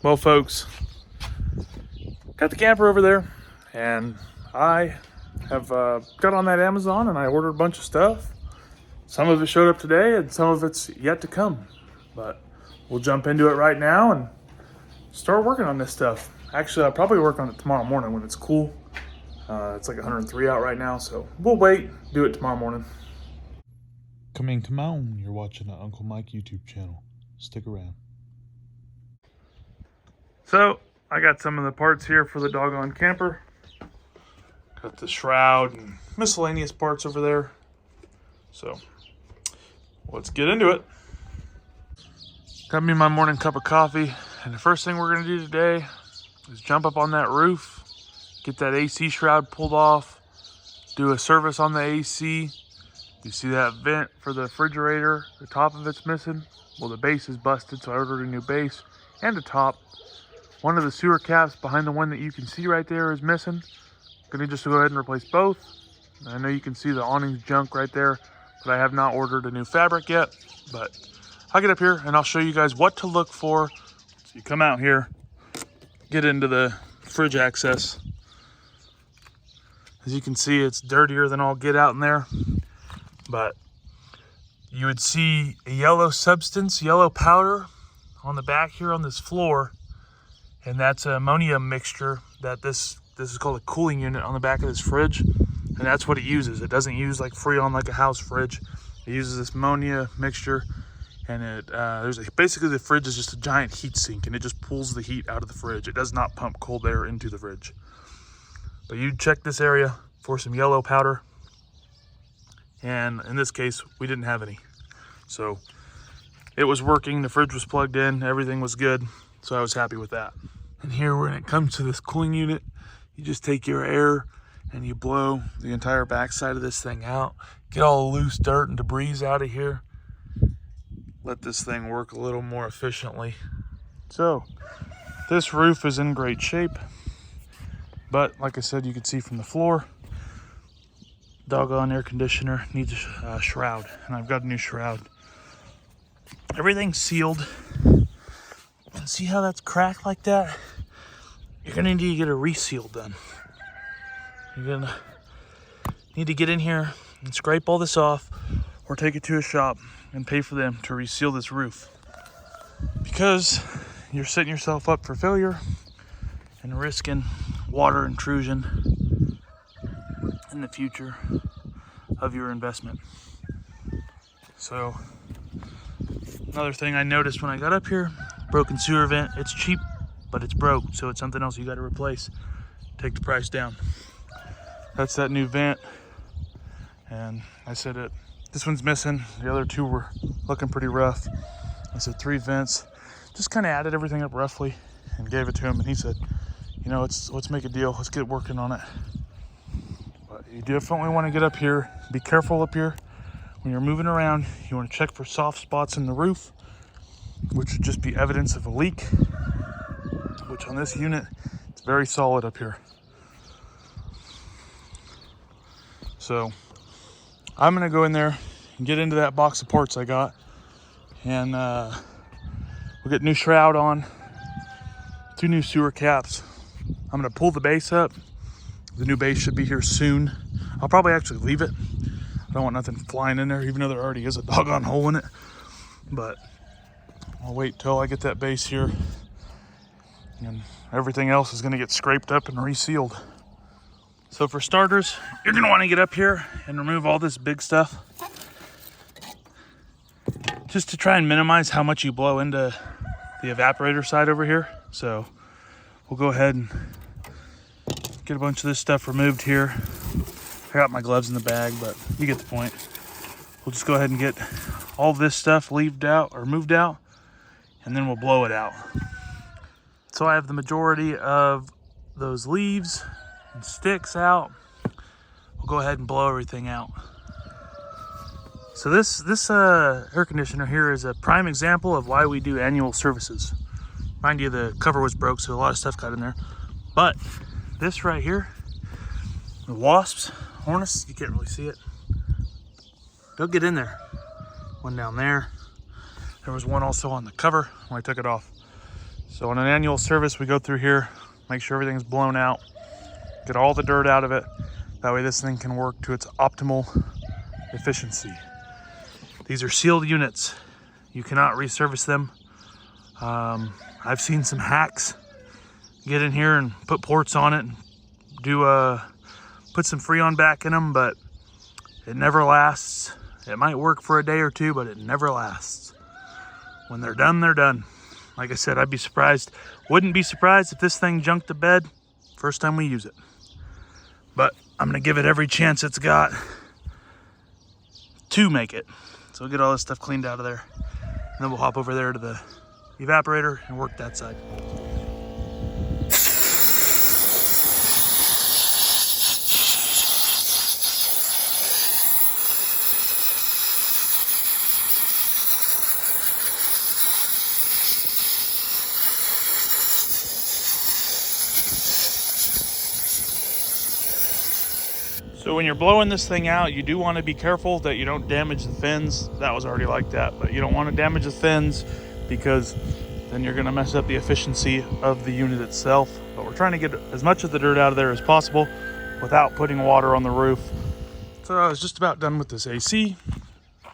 Well, folks, got the camper over there, and I have got on that Amazon and I ordered a bunch of stuff. Some of it showed up today and some of it's yet to come, but we'll jump into it right now and start working on this stuff. Actually, I'll probably work on it tomorrow morning when it's cool. It's like 103 out right now, so we'll wait, do it tomorrow morning. Come on, you're watching the Uncle Mike YouTube channel. Stick around. So, I got some of the parts here for the doggone camper. Got the shroud and miscellaneous parts over there. So, let's get into it. Got me my morning cup of coffee, and the first thing we're gonna do today is jump up on that roof, get that AC shroud pulled off, do a service on the AC. You see that vent for the refrigerator, the top of it's missing. Well, the base is busted, so I ordered a new base and a top. One of the sewer caps behind the one that you can see right there is missing. Gonna just go ahead and replace both. I know you can see the awning's junk right there, but I have not ordered a new fabric yet. But I'll get up here and I'll show you guys what to look for. So you come out here, get into the fridge access. As you can see, it's dirtier than all get out in there. But you would see a yellow substance, yellow powder on the back here on this floor. And that's an ammonia mixture that this is called a cooling unit on the back of this fridge. And that's what it uses. It doesn't use like Freon like a house fridge. It uses this ammonia mixture. And basically the fridge is just a giant heat sink, and it just pulls the heat out of the fridge. It does not pump cold air into the fridge. But you check this area for some yellow powder. And in this case, we didn't have any. So it was working, the fridge was plugged in, everything was good. So I was happy with that. And here, when it comes to this cooling unit, you just take your air and you blow the entire backside of this thing out. Get all the loose dirt and debris out of here. Let this thing work a little more efficiently. So this roof is in great shape. But like I said, you can see from the floor, doggone air conditioner needs a shroud, and I've got a new shroud. Everything's sealed, and see how that's cracked like that? You're gonna need to get a reseal done. You're gonna need to get in here and scrape all this off, or take it to a shop and pay for them to reseal this roof, because you're setting yourself up for failure and risking water intrusion in the future of your investment. So another thing I noticed when I got up here, broken sewer vent. It's cheap, but it's broke, so it's something else you got to replace. Take the price down. That's that new vent, and I said it. This one's missing. The other two were looking pretty rough. I said 3 vents. Just kind of added everything up roughly and gave it to him, and he said, you know, let's make a deal. Let's get working on it. But you definitely want to get up here. Be careful up here when you're moving around. You want to check for soft spots in the roof, which would just be evidence of a leak, which on this unit, it's very solid up here. So I'm gonna go in there and get into that box of parts I got, and we'll get new shroud on, 2 new sewer caps. I'm gonna pull the base up. The new base should be here soon. I'll probably actually leave it. I don't want nothing flying in there, even though there already is a doggone hole in it. But I'll wait till I get that base here, and everything else is gonna get scraped up and resealed. So for starters, you're gonna wanna get up here and remove all this big stuff, just to try and minimize how much you blow into the evaporator side over here. So we'll go ahead and get a bunch of this stuff removed here. I got my gloves in the bag, but you get the point. We'll just go ahead and get all this stuff moved out, and then we'll blow it out. So I have the majority of those leaves and sticks out. We'll go ahead and blow everything out. So this air conditioner here is a prime example of why we do annual services. Mind you, the cover was broke, so a lot of stuff got in there. But this right here, the wasps, hornets, you can't really see it. They'll get in there. One down there. There was one also on the cover when I took it off. So on an annual service, we go through here, make sure everything's blown out, get all the dirt out of it. That way this thing can work to its optimal efficiency. These are sealed units. You cannot resurface them. I've seen some hacks get in here and put ports on it and put some Freon back in them, but it never lasts. It might work for a day or two, but it never lasts. When they're done, they're done. Like I said, wouldn't be surprised if this thing junked the bed first time we use it. But I'm gonna give it every chance it's got to make it. So we'll get all this stuff cleaned out of there. And then we'll hop over there to the evaporator and work that side. So when you're blowing this thing out, you do want to be careful that you don't damage the fins. That was already like that, but you don't want to damage the fins because then you're going to mess up the efficiency of the unit itself. But we're trying to get as much of the dirt out of there as possible without putting water on the roof. So I was just about done with this AC,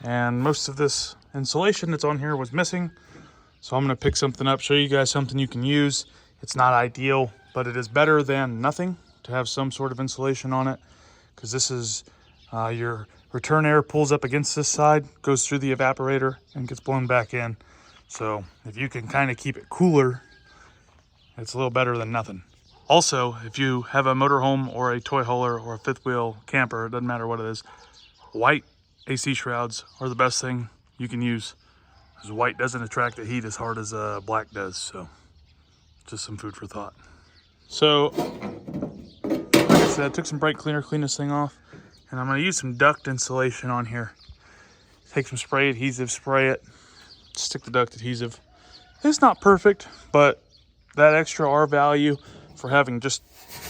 and most of this insulation that's on here was missing. So I'm going to pick something up, show you guys something you can use. It's not ideal, but it is better than nothing to have some sort of insulation on it. Because this is your return air pulls up against this side, goes through the evaporator and gets blown back in. So if you can kind of keep it cooler, it's a little better than nothing. Also, if you have a motorhome or a toy hauler or a fifth wheel camper, it doesn't matter what it is, white AC shrouds are the best thing you can use. Because white doesn't attract the heat as hard as black does. So just some food for thought. So I took some brake cleaner, clean this thing off, and I'm going to use some duct insulation on here. Take some spray adhesive, spray it, stick the duct adhesive. It's not perfect, but that extra R value for having just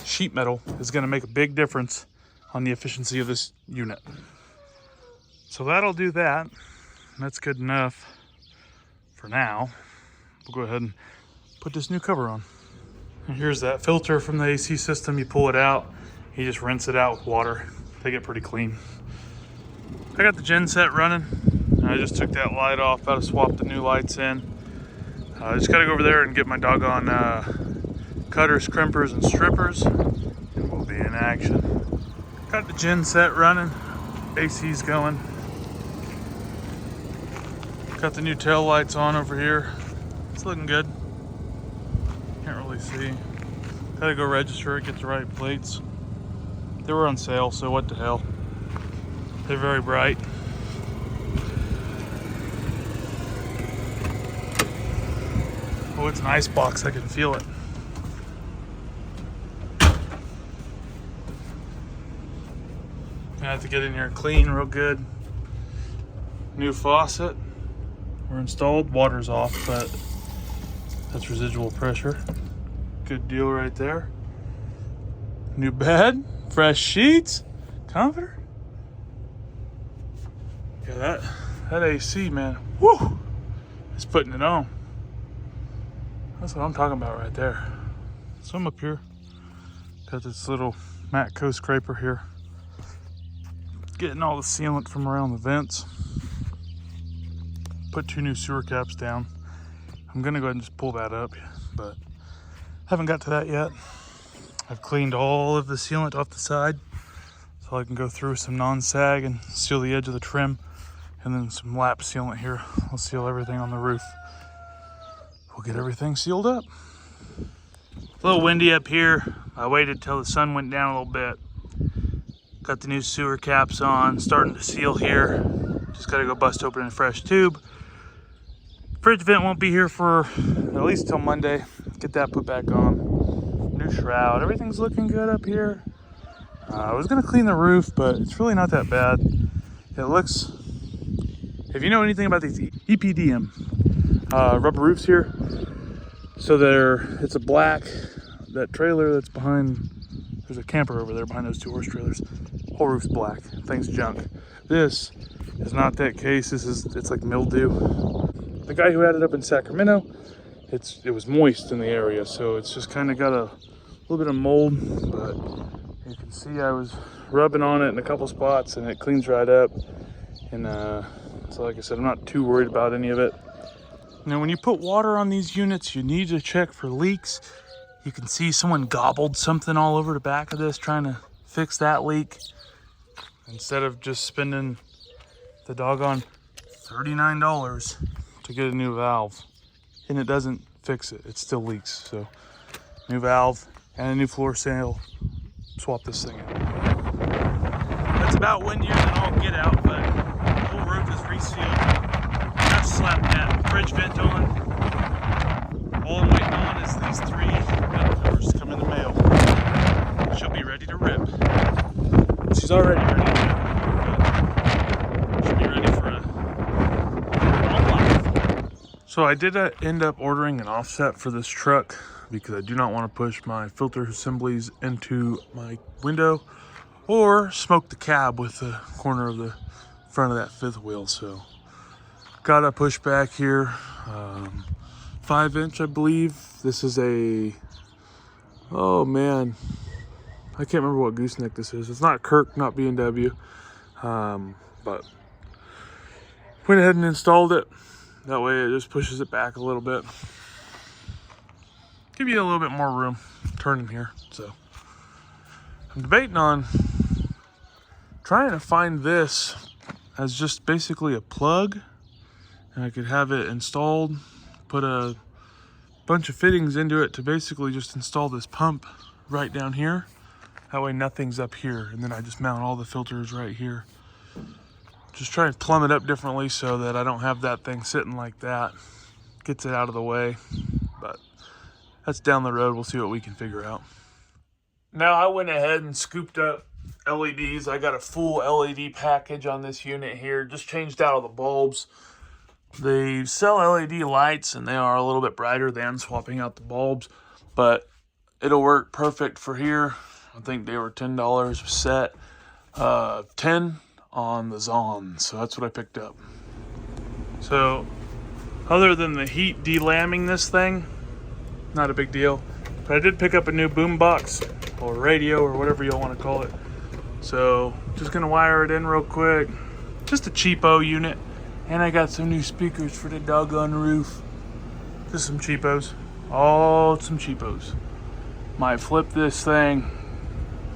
sheet metal is going to make a big difference on the efficiency of this unit. So that'll do that. That's good enough for now. We'll go ahead and put this new cover on. And here's that filter from the AC system. You pull it out. You just rinse it out with water. They get pretty clean. I got the gen set running. I just took that light off. About to swap the new lights in. I just gotta go over there and get my doggone cutters, crimpers, and strippers, and we'll be in action. Got the gen set running. AC's going. Got the new tail lights on over here. It's looking good. Can't really see. Gotta go register it, get the right plates. They were on sale, so what the hell. They're very bright. Oh, it's an ice box, I can feel it. I have to get in here and clean real good. New faucet. We're installed, water's off, but that's residual pressure. Good deal right there. New bed. Fresh sheets, comforter. Yeah, that AC, man, whoo, it's putting it on. That's what I'm talking about right there. So I'm up here, got this little Matco scraper here, getting all the sealant from around the vents. Put 2 new sewer caps down. I'm gonna go ahead and just pull that up, but haven't got to that yet. I've cleaned all of the sealant off the side so I can go through some non-sag and seal the edge of the trim, and then some lap sealant here. I'll seal everything on the roof. We'll get everything sealed up. A little windy up here. I waited till the sun went down a little bit. Got the new sewer caps on, starting to seal here. Just gotta go bust open a fresh tube. Fridge vent won't be here for at least till Monday. Get that put back on. New shroud, everything's looking good up here. I was gonna clean the roof, but it's really not that bad. It looks, if you know anything about these EPDM rubber roofs here, so it's a black, that trailer that's behind, there's a camper over there behind those 2 horse trailers. Whole roof's black, thing's junk. This is not that case. It's like mildew. The guy who had it up in Sacramento it was moist in the area, so it's just kind of got a little bit of mold. But you can see I was rubbing on it in a couple spots and it cleans right up. And so like I said, I'm not too worried about any of it. Now when you put water on these units, you need to check for leaks. You can see someone gobbled something all over the back of this trying to fix that leak, instead of just spending the doggone $39 to get a new valve. And it doesn't fix it, it still leaks. So new valve and a new floor seal, swap this thing out. That's about 1 year that I'll get out, but the whole roof is resealed. Just slapped that fridge vent on. All I'm waiting on is these 3 vent covers come in the mail. She'll be ready to rip. She's already ready to rip. She'll be ready for a long life. So I did end up ordering an offset for this truck because I do not want to push my filter assemblies into my window or smoke the cab with the corner of the front of that 5th wheel. So got a pushback here, 5-inch I believe. This is a, oh man, I can't remember what gooseneck this is. It's not Kirk, not B&W, but went ahead and installed it. That way it just pushes it back a little bit. Give you a little bit more room turning here. So I'm debating on trying to find this as just basically a plug, and I could have it installed, put a bunch of fittings into it to basically just install this pump right down here. That way nothing's up here, and then I just mount all the filters right here. Just try and plumb it up differently so that I don't have that thing sitting like that. Gets it out of the way, but that's down the road. We'll see what we can figure out. Now I went ahead and scooped up LEDs. I got a full LED package on this unit here. Just changed out all the bulbs. They sell LED lights and they are a little bit brighter than swapping out the bulbs, but it'll work perfect for here. I think they were $10 a set, 10 on the Zon, so that's what I picked up. So other than the heat delambing this thing, not a big deal, but I did pick up a new boom box or radio or whatever you'll want to call it. So just gonna wire it in real quick. Just a cheapo unit, and I got some new speakers for the doggone roof. Just some cheapos, all some cheapos. Might flip this thing.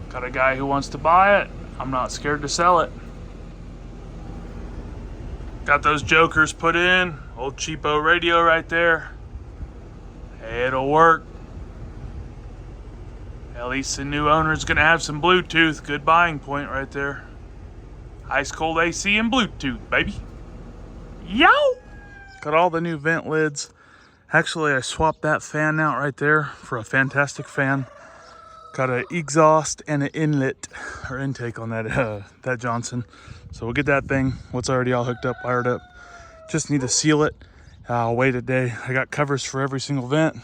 Got a guy who wants to buy it. I'm not scared to sell it. Got those jokers put in. Old cheapo radio right there. It'll work. At least the new owner's gonna have some Bluetooth. Good buying point right there. Ice cold AC and Bluetooth, baby. Yo! Got all the new vent lids. Actually, I swapped that fan out right there for a fantastic fan. Got an exhaust and an inlet or intake on that Johnson. So we'll get that thing, what's already all hooked up, wired up. Just need to seal it. I'll wait a day. I got covers for every single vent.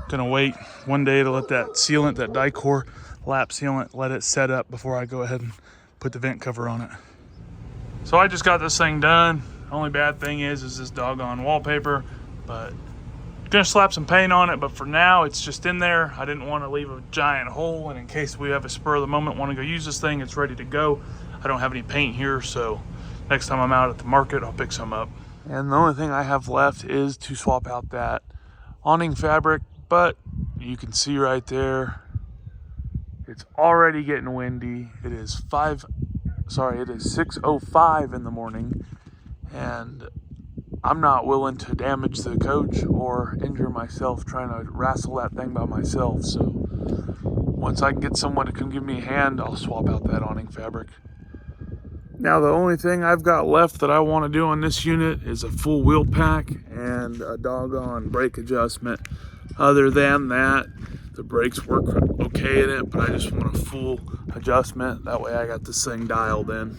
Gonna wait 1 day to let that sealant, that Dicor lap sealant, let it set up before I go ahead and put the vent cover on it. So I just got this thing done. Only bad thing is this doggone wallpaper, but gonna slap some paint on it, but for now it's just in there. I didn't want to leave a giant hole, and in case we have a spur of the moment want to go use this thing, it's ready to go. I don't have any paint here, so next time I'm out at the market I'll pick some up. And the only thing I have left is to swap out that awning fabric, but you can see right there it's already getting windy. It is 6:05 in the morning, and I'm not willing to damage the coach or injure myself trying to wrestle that thing by myself. So once I can get someone to come give me a hand, I'll swap out that awning fabric. Now the only thing I've got left that I want to do on this unit is a full wheel pack and a doggone brake adjustment. Other than that, the brakes work okay in it, but I just want a full adjustment. That way I got this thing dialed in.